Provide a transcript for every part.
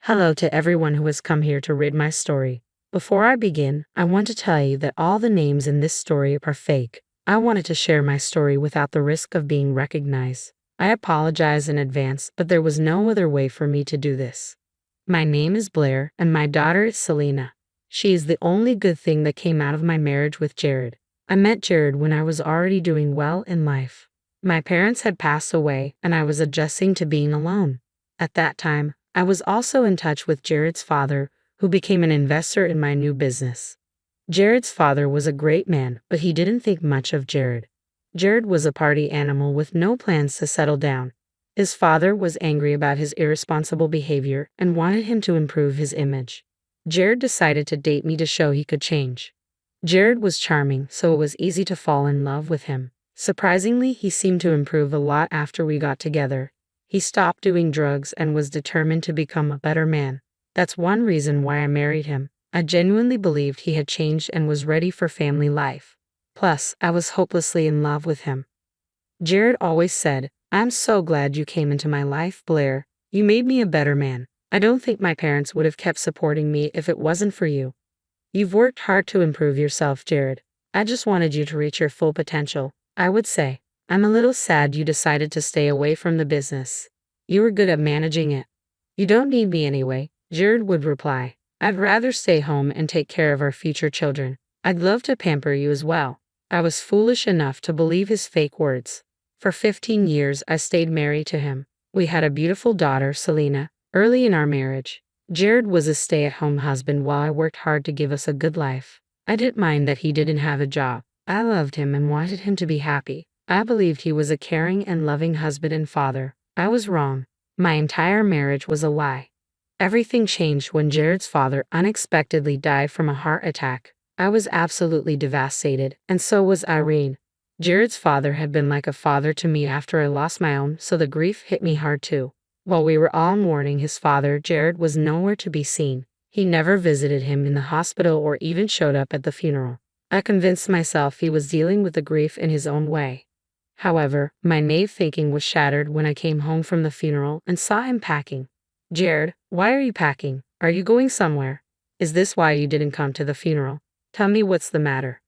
Hello to everyone who has come here to read my story. Before I begin, I want to tell you that all the names in this story are fake. I wanted to share my story without the risk of being recognized. I apologize in advance, but there was no other way for me to do this. My name is Blair, and my daughter is Selena. She is the only good thing that came out of my marriage with Jared. I met Jared when I was already doing well in life. My parents had passed away, and I was adjusting to being alone. At that time, I was also in touch with Jared's father, who became an investor in my new business. Jared's father was a great man, but he didn't think much of Jared. Jared was a party animal with no plans to settle down. His father was angry about his irresponsible behavior and wanted him to improve his image. Jared decided to date me to show he could change. Jared was charming, so it was easy to fall in love with him. Surprisingly, he seemed to improve a lot after we got together. He stopped doing drugs and was determined to become a better man. That's one reason why I married him. I genuinely believed he had changed and was ready for family life. Plus, I was hopelessly in love with him. Jared always said, "I'm so glad you came into my life, Blair. You made me a better man. I don't think my parents would have kept supporting me if it wasn't for you. You've worked hard to improve yourself, Jared. I just wanted you to reach your full potential." I would say, "I'm a little sad you decided to stay away from the business. You were good at managing it." "You don't need me anyway," Jared would reply. "I'd rather stay home and take care of our future children. I'd love to pamper you as well." I was foolish enough to believe his fake words. For 15 years, I stayed married to him. We had a beautiful daughter, Selena, early in our marriage. Jared was a stay-at-home husband while I worked hard to give us a good life. I didn't mind that he didn't have a job. I loved him and wanted him to be happy. I believed he was a caring and loving husband and father. I was wrong. My entire marriage was a lie. Everything changed when Jared's father unexpectedly died from a heart attack. I was absolutely devastated, and so was Irene. Jared's father had been like a father to me after I lost my own, so the grief hit me hard too. While we were all mourning his father, Jared was nowhere to be seen. He never visited him in the hospital or even showed up at the funeral. I convinced myself he was dealing with the grief in his own way. However, my naive thinking was shattered when I came home from the funeral and saw him packing. "Jared, why are you packing? Are you going somewhere? Is this why you didn't come to the funeral? Tell me what's the matter."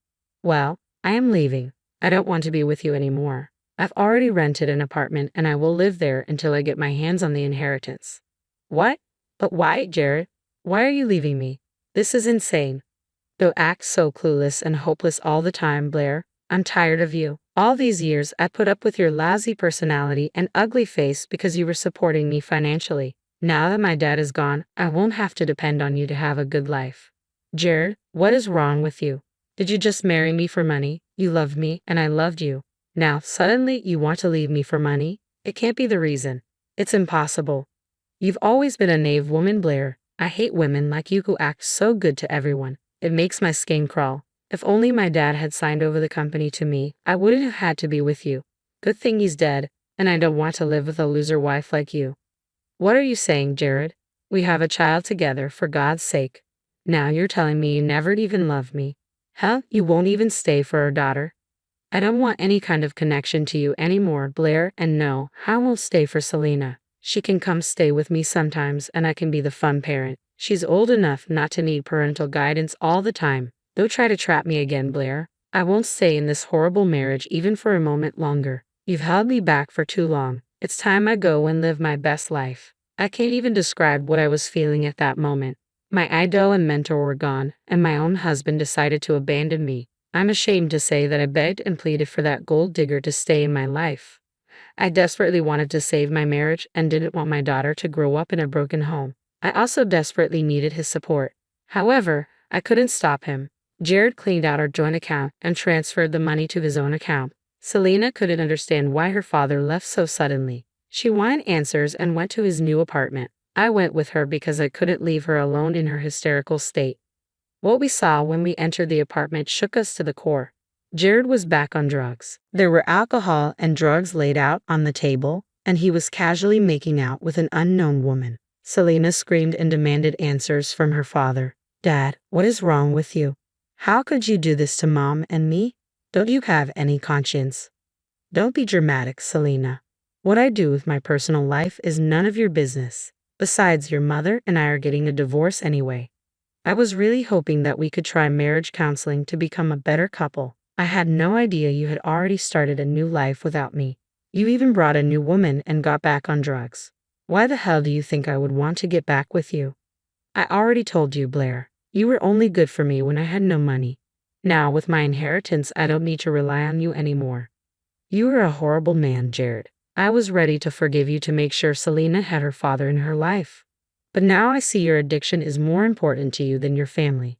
"Well, I am leaving. I don't want to be with you anymore. I've already rented an apartment and I will live there until I get my hands on the inheritance." "What? But why, Jared? Why are you leaving me? This is insane." "Don't act so clueless and hopeless all the time, Blair. I'm tired of you. All these years I put up with your lousy personality and ugly face because you were supporting me financially. Now that my dad is gone, I won't have to depend on you to have a good life." "Jared, what is wrong with you? Did you just marry me for money? You loved me and I loved you. Now, suddenly you want to leave me for money? It can't be the reason. It's impossible. You've always been a naive woman, Blair. I hate women like you who act so good to everyone. It makes my skin crawl. If only my dad had signed over the company to me, I wouldn't have had to be with you. Good thing he's dead, and I don't want to live with a loser wife like you." "What are you saying, Jared? We have a child together, for God's sake. Now you're telling me you never even loved me. Hell, you won't even stay for our daughter?" "I don't want any kind of connection to you anymore, Blair, and no, I won't stay for Selena. She can come stay with me sometimes and I can be the fun parent. She's old enough not to need parental guidance all the time. Don't try to trap me again, Blair. I won't stay in this horrible marriage even for a moment longer. You've held me back for too long. It's time I go and live my best life." I can't even describe what I was feeling at that moment. My idol and mentor were gone, and my own husband decided to abandon me. I'm ashamed to say that I begged and pleaded for that gold digger to stay in my life. I desperately wanted to save my marriage and didn't want my daughter to grow up in a broken home. I also desperately needed his support. However, I couldn't stop him. Jared cleaned out our joint account and transferred the money to his own account. Selena couldn't understand why her father left so suddenly. She wanted answers and went to his new apartment. I went with her because I couldn't leave her alone in her hysterical state. What we saw when we entered the apartment shook us to the core. Jared was back on drugs. There were alcohol and drugs laid out on the table, and he was casually making out with an unknown woman. Selena screamed and demanded answers from her father. "Dad, what is wrong with you? How could you do this to Mom and me? Don't you have any conscience?" "Don't be dramatic, Selena. What I do with my personal life is none of your business. Besides, your mother and I are getting a divorce anyway. I was really hoping that we could try marriage counseling to become a better couple. I had no idea you had already started a new life without me. You even brought a new woman and got back on drugs. Why the hell do you think I would want to get back with you? I already told you, Blair. You were only good for me when I had no money. Now, with my inheritance, I don't need to rely on you anymore. You were a horrible man, Jared. I was ready to forgive you to make sure Selena had her father in her life. But now I see your addiction is more important to you than your family.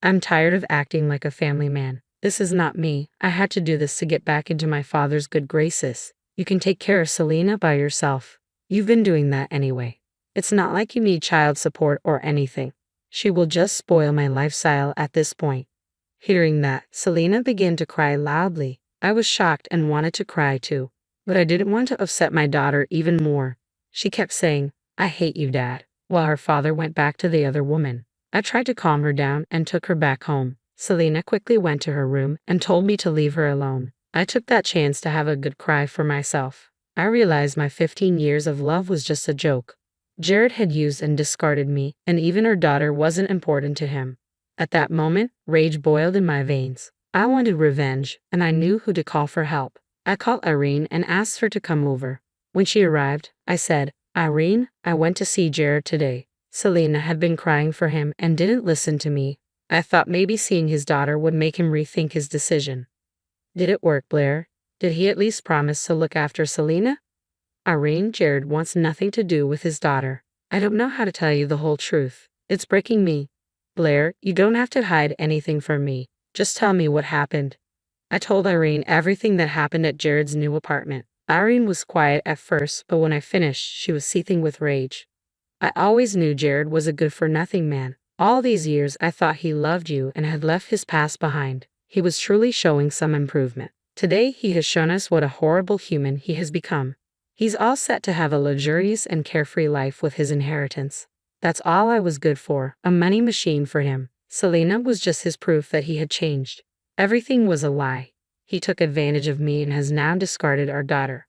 I'm tired of acting like a family man. This is not me. I had to do this to get back into my father's good graces. You can take care of Selena by yourself. You've been doing that anyway. It's not like you need child support or anything. She will just spoil my lifestyle at this point. Hearing that, Selena began to cry loudly. I was shocked and wanted to cry too, but I didn't want to upset my daughter even more. She kept saying, "I hate you, Dad," while her father went back to the other woman. I tried to calm her down and took her back home. Selena quickly went to her room and told me to leave her alone. I took that chance to have a good cry for myself. I realized my 15 years of love was just a joke. Jared had used and discarded me, and even her daughter wasn't important to him. At that moment, rage boiled in my veins. I wanted revenge, and I knew who to call for help. I called Irene and asked her to come over. When she arrived, I said, "Irene, I went to see Jared today." Selena had been crying for him and didn't listen to me. I thought maybe seeing his daughter would make him rethink his decision. Did it work, Blair? Did he at least promise to look after Selena? Irene, Jared wants nothing to do with his daughter. I don't know how to tell you the whole truth. It's breaking me. Blair, you don't have to hide anything from me. Just tell me what happened. I told Irene everything that happened at Jared's new apartment. Irene was quiet at first, but when I finished, she was seething with rage. I always knew Jared was a good-for-nothing man. All these years I thought he loved you and had left his past behind. He was truly showing some improvement. Today he has shown us what a horrible human he has become. He's all set to have a luxurious and carefree life with his inheritance. That's all I was good for, a money machine for him. Selena was just his proof that he had changed. Everything was a lie. He took advantage of me and has now discarded our daughter.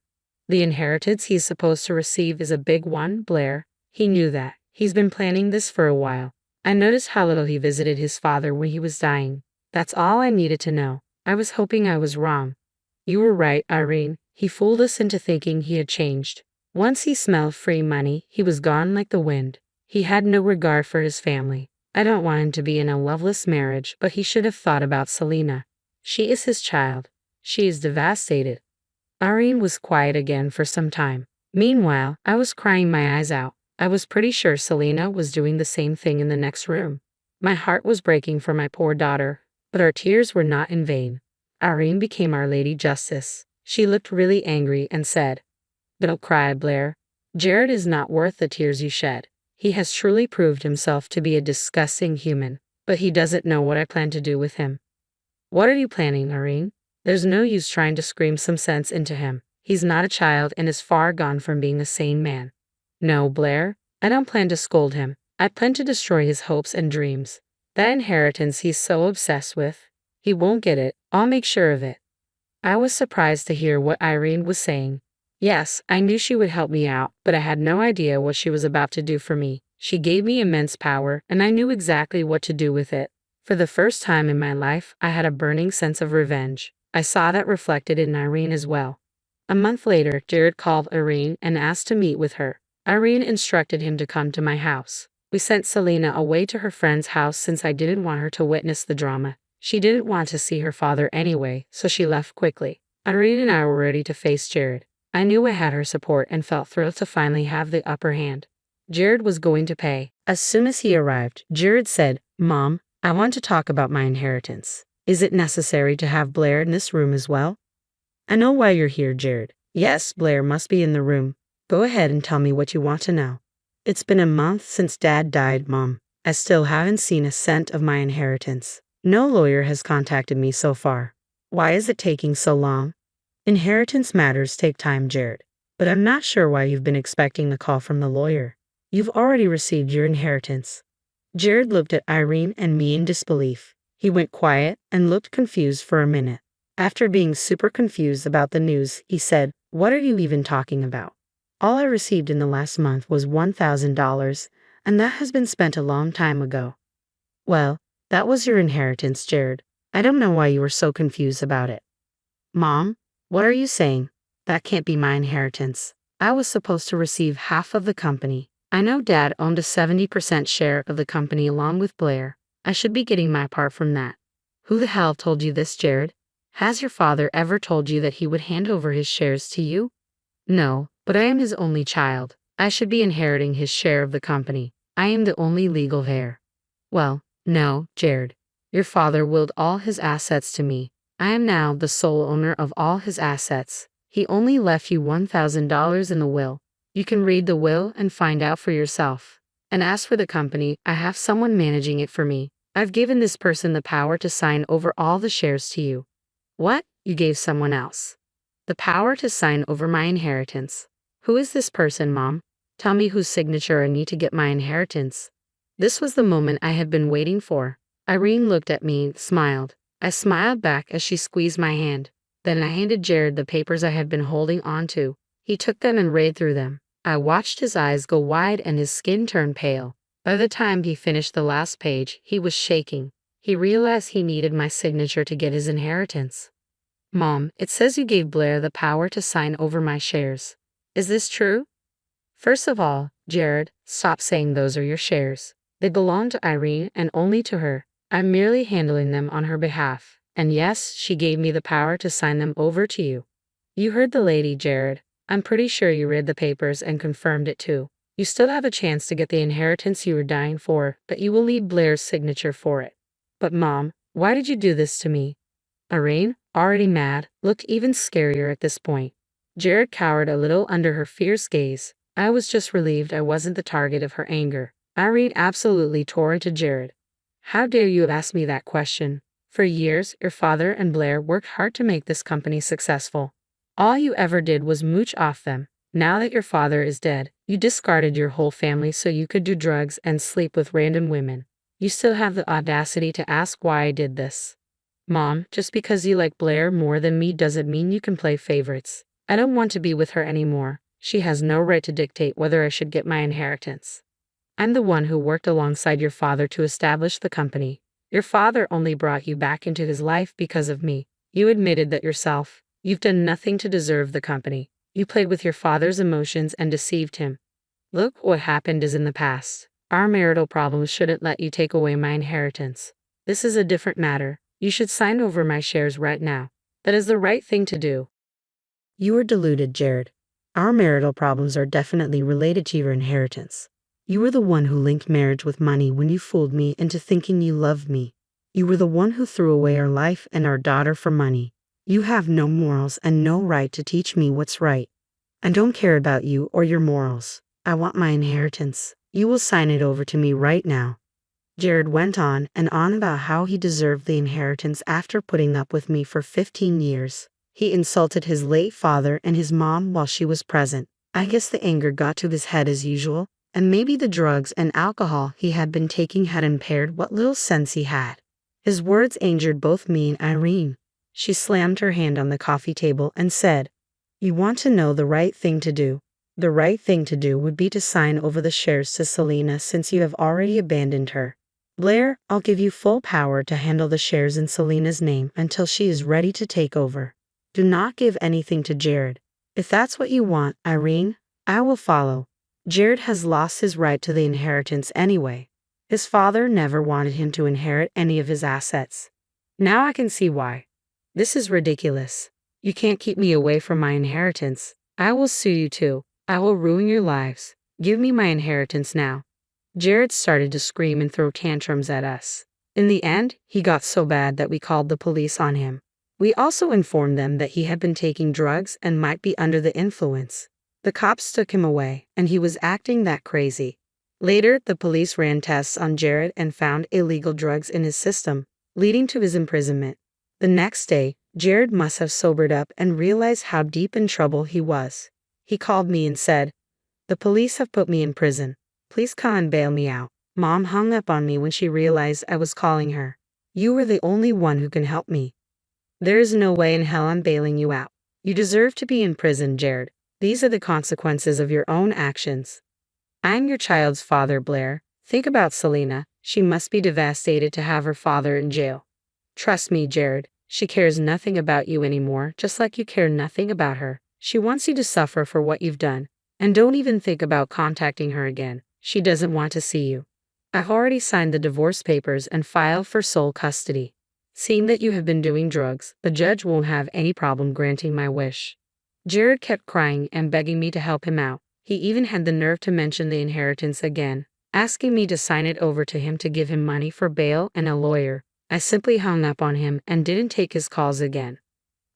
The inheritance he's supposed to receive is a big one, Blair. He knew that. He's been planning this for a while. I noticed how little he visited his father when he was dying. That's all I needed to know. I was hoping I was wrong. You were right, Irene. He fooled us into thinking he had changed. Once he smelled free money, he was gone like the wind. He had no regard for his family. I don't want him to be in a loveless marriage, but he should have thought about Selena. She is his child. She is devastated. Irene was quiet again for some time. Meanwhile, I was crying my eyes out. I was pretty sure Selena was doing the same thing in the next room. My heart was breaking for my poor daughter, but our tears were not in vain. Irene became Our Lady Justice. She looked really angry and said, "Don't cry, Blair. Jared is not worth the tears you shed. He has truly proved himself to be a disgusting human, but he doesn't know what I plan to do with him." What are you planning, Irene? There's no use trying to scream some sense into him. He's not a child and is far gone from being a sane man. No, Blair, I don't plan to scold him. I plan to destroy his hopes and dreams. That inheritance he's so obsessed with. He won't get it. I'll make sure of it. I was surprised to hear what Irene was saying. Yes, I knew she would help me out, but I had no idea what she was about to do for me. She gave me immense power, and I knew exactly what to do with it. For the first time in my life, I had a burning sense of revenge. I saw that reflected in Irene as well. A month later, Jared called Irene and asked to meet with her. Irene instructed him to come to my house. We sent Selena away to her friend's house since I didn't want her to witness the drama. She didn't want to see her father anyway, so she left quickly. Irene and I were ready to face Jared. I knew I had her support and felt thrilled to finally have the upper hand. Jared was going to pay. As soon as he arrived, Jared said, "Mom, I want to talk about my inheritance. Is it necessary to have Blair in this room as well?" "I know why you're here, Jared." "Yes, Blair must be in the room. Go ahead and tell me what you want to know." "It's been a month since Dad died, Mom. I still haven't seen a cent of my inheritance. No lawyer has contacted me so far. Why is it taking so long?" "Inheritance matters take time, Jared. But I'm not sure why you've been expecting a call from the lawyer. You've already received your inheritance." Jared looked at Irene and me in disbelief. He went quiet and looked confused for a minute. After being super confused about the news, he said, "What are you even talking about?" All I received in the last month was $1,000, and that has been spent a long time ago. Well, that was your inheritance, Jared. I don't know why you were so confused about it. Mom, what are you saying? That can't be my inheritance. I was supposed to receive half of the company. I know Dad owned a 70% share of the company along with Blair. I should be getting my part from that. Who the hell told you this, Jared? Has your father ever told you that he would hand over his shares to you? No, but I am his only child. I should be inheriting his share of the company. I am the only legal heir. Well, no, Jared. Your father willed all his assets to me. I am now the sole owner of all his assets. He only left you $1,000 in the will. You can read the will and find out for yourself. And as for the company, I have someone managing it for me. I've given this person the power to sign over all the shares to you. What? You gave someone else the power to sign over my inheritance. Who is this person, Mom? Tell me whose signature I need to get my inheritance. This was the moment I had been waiting for. Irene looked at me and smiled. I smiled back as she squeezed my hand. Then I handed Jared the papers I had been holding on to. He took them and read through them. I watched his eyes go wide and his skin turn pale. By the time he finished the last page, he was shaking. He realized he needed my signature to get his inheritance. Mom, it says you gave Blair the power to sign over my shares. Is this true? First of all, Jared, stop saying those are your shares. They belong to Irene and only to her. I'm merely handling them on her behalf. And yes, she gave me the power to sign them over to you. You heard the lady, Jared. I'm pretty sure you read the papers and confirmed it too. You still have a chance to get the inheritance you were dying for, but you will need Blair's signature for it. But Mom, why did you do this to me? Irene, already mad, looked even scarier at this point. Jared cowered a little under her fierce gaze. I was just relieved I wasn't the target of her anger. Irene absolutely tore into Jared. How dare you ask me that question? For years, your father and Blair worked hard to make this company successful. All you ever did was mooch off them. Now that your father is dead, you discarded your whole family so you could do drugs and sleep with random women. You still have the audacity to ask why I did this. Mom, just because you like Blair more than me doesn't mean you can play favorites. I don't want to be with her anymore. She has no right to dictate whether I should get my inheritance. I'm the one who worked alongside your father to establish the company. Your father only brought you back into his life because of me. You admitted that yourself. You've done nothing to deserve the company. You played with your father's emotions and deceived him. Look, what happened is in the past. Our marital problems shouldn't let you take away my inheritance. This is a different matter. You should sign over my shares right now. That is the right thing to do. You are deluded, Jared. Our marital problems are definitely related to your inheritance. You were the one who linked marriage with money when you fooled me into thinking you loved me. You were the one who threw away our life and our daughter for money. You have no morals and no right to teach me what's right. I don't care about you or your morals. I want my inheritance. You will sign it over to me right now. Jared went on and on about how he deserved the inheritance after putting up with me for 15 years. He insulted his late father and his mom while she was present. I guess the anger got to his head as usual, and maybe the drugs and alcohol he had been taking had impaired what little sense he had. His words angered both me and Irene. She slammed her hand on the coffee table and said, "You want to know the right thing to do. The right thing to do would be to sign over the shares to Selena since you have already abandoned her. Blair, I'll give you full power to handle the shares in Selena's name until she is ready to take over. Do not give anything to Jared. If that's what you want, Irene, I will follow. Jared has lost his right to the inheritance anyway. His father never wanted him to inherit any of his assets. Now I can see why. This is ridiculous. You can't keep me away from my inheritance. I will sue you too. I will ruin your lives. Give me my inheritance now." Jared started to scream and throw tantrums at us. In the end, he got so bad that we called the police on him. We also informed them that he had been taking drugs and might be under the influence. The cops took him away, and he was acting that crazy. Later, the police ran tests on Jared and found illegal drugs in his system, leading to his imprisonment. The next day, Jared must have sobered up and realized how deep in trouble he was. He called me and said, "The police have put me in prison. Please come and bail me out." Mom hung up on me when she realized I was calling her. "You are the only one who can help me." "There is no way in hell I'm bailing you out. You deserve to be in prison, Jared. These are the consequences of your own actions. I'm your child's father, Blair. Think about Selena. She must be devastated to have her father in jail. Trust me, Jared. She cares nothing about you anymore, just like you care nothing about her. She wants you to suffer for what you've done. And don't even think about contacting her again. She doesn't want to see you. I've already signed the divorce papers and filed for sole custody. Seeing that you have been doing drugs, the judge won't have any problem granting my wish. Jared kept crying and begging me to help him out. He even had the nerve to mention the inheritance again, asking me to sign it over to him to give him money for bail and a lawyer. I simply hung up on him and didn't take his calls again.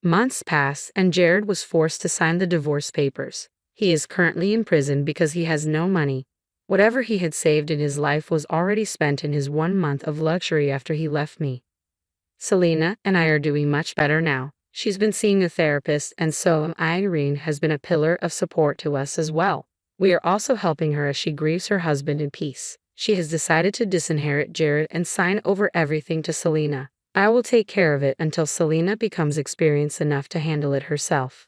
Months passed and Jared was forced to sign the divorce papers. He is currently in prison because he has no money. Whatever he had saved in his life was already spent in his 1 month of luxury after he left me. Selena and I are doing much better now. She's been seeing a therapist, and so Irene has been a pillar of support to us as well. We are also helping her as she grieves her husband in peace. She has decided to disinherit Jared and sign over everything to Selena. I will take care of it until Selena becomes experienced enough to handle it herself.